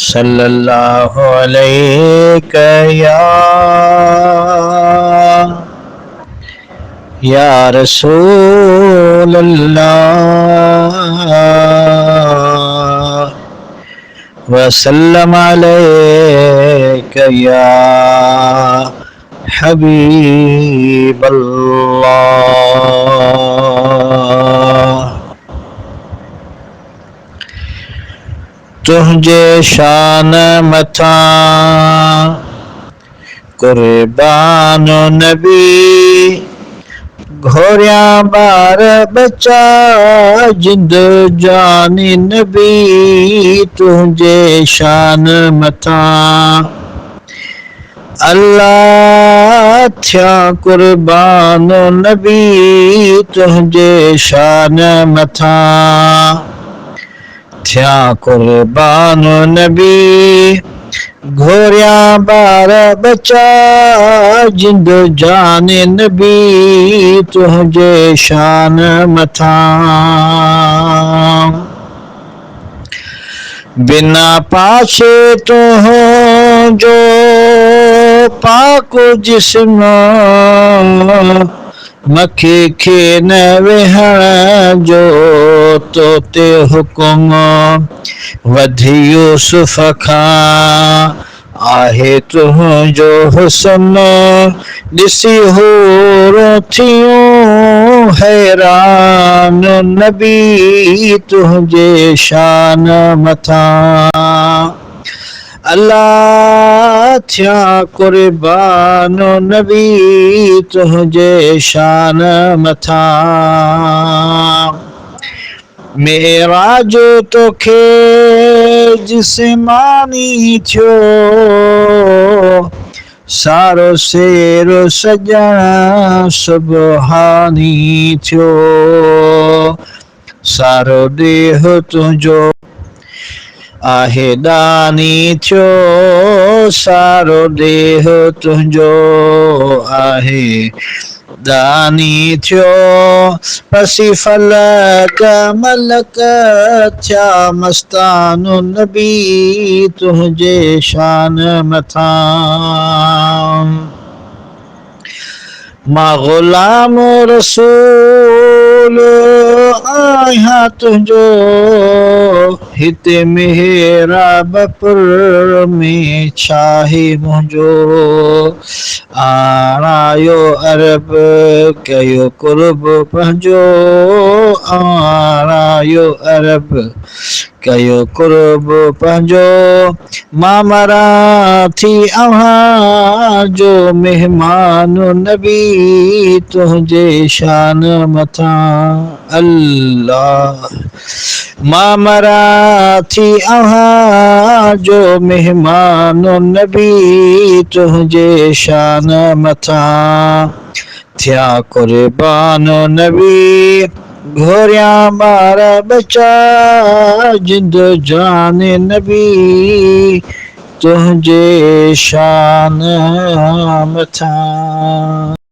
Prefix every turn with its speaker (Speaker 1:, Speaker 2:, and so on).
Speaker 1: सल्लल्लाहु अलैहि या रसूल अल्लाह वसल्लम अलैका या हबीब अल्लाह। तुझे शान मथा कुर्बान नबी घोरिया बार बचा जिंद जानी नबी। तुझे शान मथा अल्लाह थिया कुर्बान नबी। तुझे शान मथा थिया कुर्बान नबी घोरिया बार बचा जिंद जान नबी। तुझे शान मथा बिना पाछे तो हो जो पाक जिस्म मखे खे न वेहण जो तो ते हुकुम वधी यूसुफ खां आहे तुझो हुस्न ॾिसी हूरो थियूं हैरान नबी। तुझे शान मथा अल्लाह थिया कुर्बान नबी। तुझे शान मथा मेराज तोखे जिस्मानी थियो सारो शेरो सजण सुबहानी थियो। सारो देह तुझो आहे दानी थियो सारो देह तुझो आहे दानी थियो। पसी फलक मलक थिया मस्तान नबी। तुझे शान मथा मां गुलाम रसूल आहियां तुझो हिते मेहराबपुर में छाहे मुंहिंजो। आणायो अरब कयो कुर्ब पंहिंजो आणायो अरब कयो कुर्ब पंहिंजो। मां मरां थी अव्हां जो मेहमान नबी। तुझे शान मथा अल्लाह मां मरां थी अव्हां जो मेहमान नबी। तुझे शान मथा थिया कुर्बान नबी घोरिया बार बचा जिंद जान नबी। तुझे शान मथा।